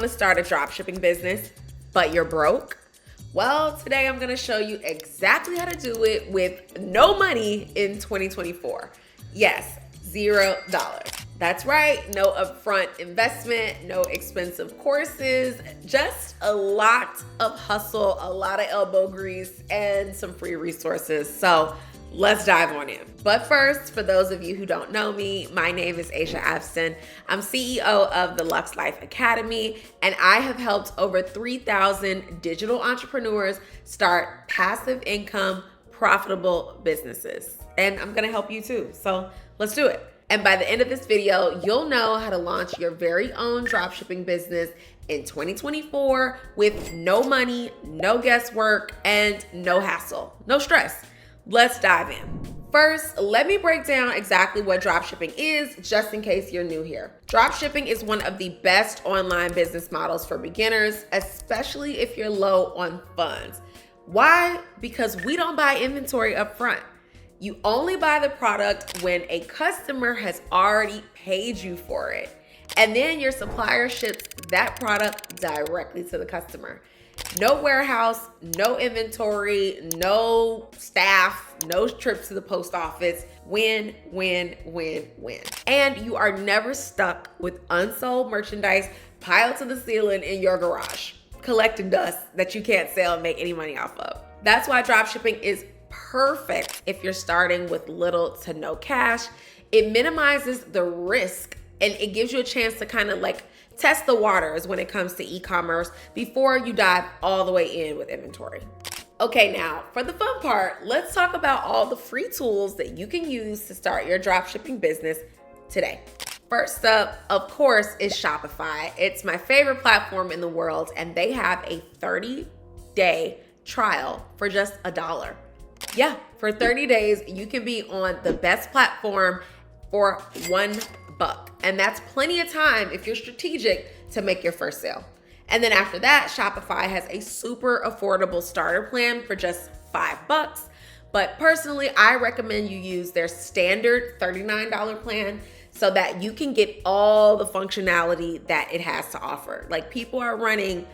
want to start a dropshipping business, but you're broke? Well, today I'm going to show you exactly how to do it with no money in 2024. Yes, $0. That's right, no upfront investment, no expensive courses, just a lot of hustle, a lot of elbow grease, and some free resources. So let's dive on in. But first, for those of you who don't know me, my name is Aisha Afston. I'm CEO of the Lux Life Academy, and I have helped over 3,000 digital entrepreneurs start passive income, profitable businesses. And I'm gonna help you too, so let's do it. And by the end of this video, you'll know how to launch your very own dropshipping business in 2024 with no money, no guesswork, and no hassle, no stress. Let's dive in. First, let me break down exactly what dropshipping is, just in case you're new here. Dropshipping is one of the best online business models for beginners, especially if you're low on funds. Why? Because we don't buy inventory up front. You only buy the product when a customer has already paid you for it. And then your supplier ships that product directly to the customer. No warehouse, no inventory, no staff, no trips to the post office. Win, win, win, win. And you are never stuck with unsold merchandise piled to the ceiling in your garage, collecting dust that you can't sell and make any money off of. That's why dropshipping is perfect if you're starting with little to no cash. It minimizes the risk and it gives you a chance to kind of like test the waters when it comes to e-commerce before you dive all the way in with inventory. Okay, now for the fun part, let's talk about all the free tools that you can use to start your dropshipping business today. First up, of course, is Shopify. It's my favorite platform in the world, and they have a 30-day trial for just $1. Yeah, for 30 days, you can be on the best platform for $1. And that's plenty of time if you're strategic to make your first sale. And then after that, Shopify has a super affordable starter plan for just $5. But personally, I recommend you use their standard $39 plan so that you can get all the functionality that it has to offer. Like, people are running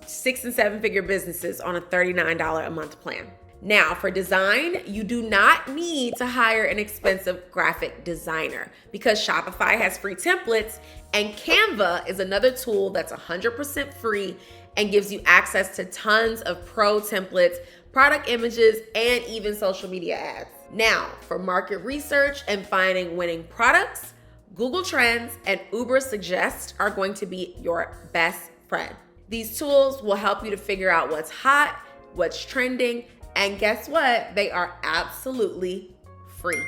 6- and 7-figure businesses on a $39 a month plan. Now, for design, you do not need to hire an expensive graphic designer because Shopify has free templates, and Canva is another tool that's 100% free and gives you access to tons of pro templates, product images, and even social media ads. Now, for market research and finding winning products, Google Trends and Ubersuggest are going to be your best friend. These tools will help you to figure out what's hot, what's trending, and guess what? They are absolutely free.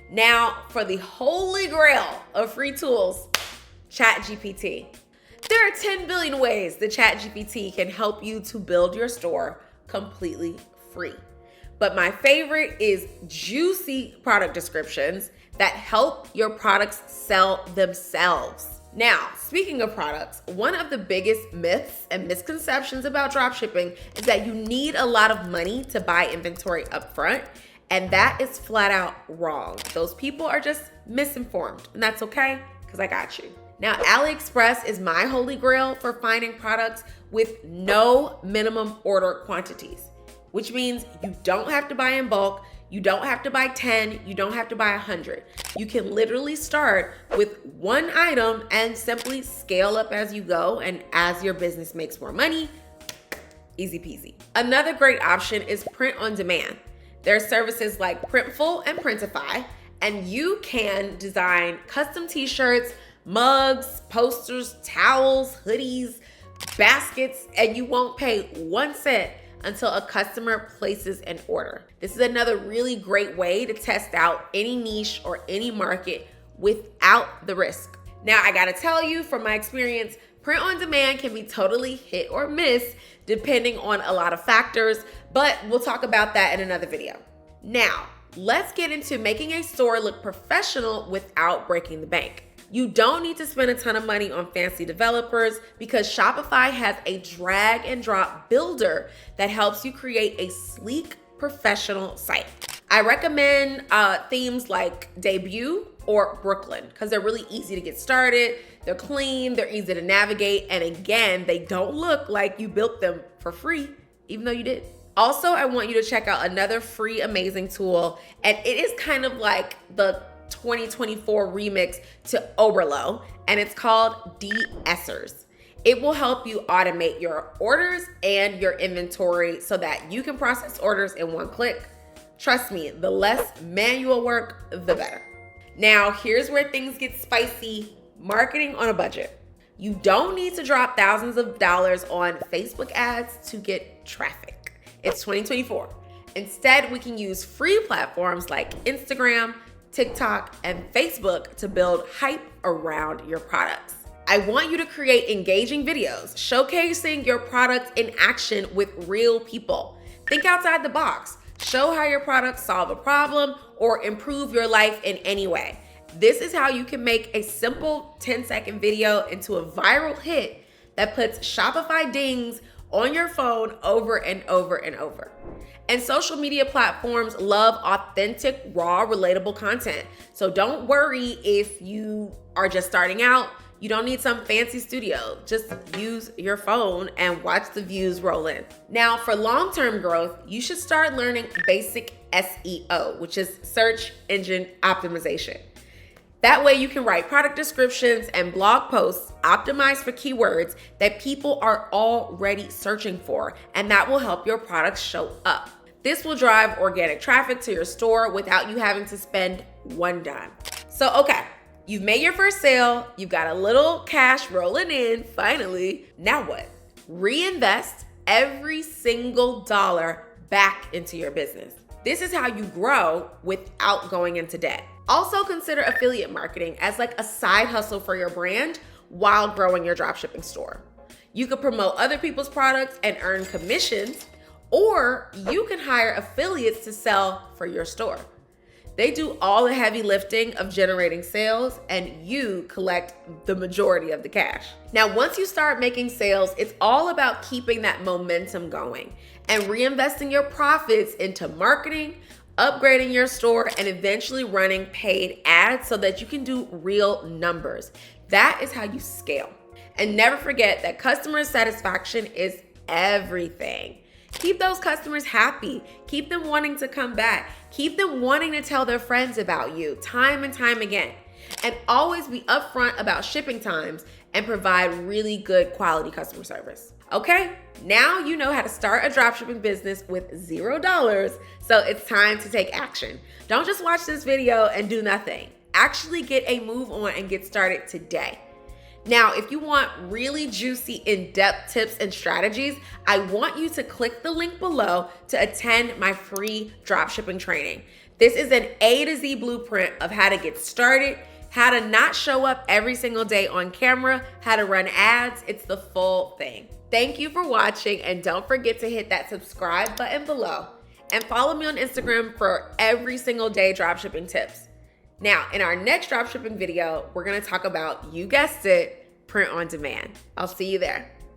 Now, for the holy grail of free tools, ChatGPT. There are 10 billion ways that ChatGPT can help you to build your store completely free. But my favorite is juicy product descriptions that help your products sell themselves. Now, speaking of products, one of the biggest myths and misconceptions about dropshipping is that you need a lot of money to buy inventory up front, and that is flat out wrong. Those people are just misinformed, and that's okay, because I got you. Now, AliExpress is my holy grail for finding products with no minimum order quantities, which means you don't have to buy in bulk, you don't have to buy 10, you don't have to buy 100. You can literally start with one item and simply scale up as you go, and as your business makes more money, easy peasy. Another great option is print on demand. There are services like Printful and Printify, and you can design custom t-shirts, mugs, posters, towels, hoodies, baskets, and you won't pay 1 cent until a customer places an order. This is another really great way to test out any niche or any market without the risk. Now, I gotta tell you from my experience, print on demand can be totally hit or miss depending on a lot of factors, but we'll talk about that in another video. Now, let's get into making a store look professional without breaking the bank. You don't need to spend a ton of money on fancy developers because Shopify has a drag and drop builder that helps you create a sleek, professional site. I recommend themes like Debut, or Brooklyn because they're really easy to get started. They're clean, they're easy to navigate, and again, they don't look like you built them for free, even though you did. Also, I want you to check out another free amazing tool, and it is kind of like the 2024 remix to Oberlo, and it's called DSers. It will help you automate your orders and your inventory so that you can process orders in one click. Trust me, the less manual work, the better. Now, here's where things get spicy. Marketing on a budget. You don't need to drop thousands of dollars on Facebook ads to get traffic. It's 2024. Instead, we can use free platforms like Instagram, TikTok, and Facebook to build hype around your products. I want you to create engaging videos showcasing your product in action with real people. Think outside the box. Show how your products solve a problem or improve your life in any way. This is how you can make a simple 10-second video into a viral hit that puts Shopify dings on your phone over and over and over. And social media platforms love authentic, raw, relatable content. So don't worry if you are just starting out. You don't need some fancy studio. Just use your phone and watch the views roll in. Now, for long-term growth, you should start learning basic SEO, which is search engine optimization. That way you can write product descriptions and blog posts optimized for keywords that people are already searching for, and that will help your products show up. This will drive organic traffic to your store without you having to spend one dime. So, okay, you've made your first sale, you've got a little cash rolling in, finally. Now what? Reinvest every single dollar back into your business. This is how you grow without going into debt. Also consider affiliate marketing as like a side hustle for your brand while growing your dropshipping store. You could promote other people's products and earn commissions, or you can hire affiliates to sell for your store. They do all the heavy lifting of generating sales and you collect the majority of the cash. Now, once you start making sales, it's all about keeping that momentum going and reinvesting your profits into marketing, upgrading your store, and eventually running paid ads so that you can do real numbers. That is how you scale. And never forget that customer satisfaction is everything. Keep those customers happy. Keep them wanting to come back. Keep them wanting to tell their friends about you time and time again. And always be upfront about shipping times and provide really good quality customer service. Okay, now you know how to start a dropshipping business with $0, so it's time to take action. Don't just watch this video and do nothing. Actually get a move on and get started today. Now, if you want really juicy, in-depth tips and strategies, I want you to click the link below to attend my free dropshipping training. This is an A to Z blueprint of how to get started, how to not show up every single day on camera, how to run ads. It's the full thing. Thank you for watching, and don't forget to hit that subscribe button below and follow me on Instagram for every single day dropshipping tips. Now, in our next dropshipping video, we're gonna talk about, you guessed it, print on demand. I'll see you there.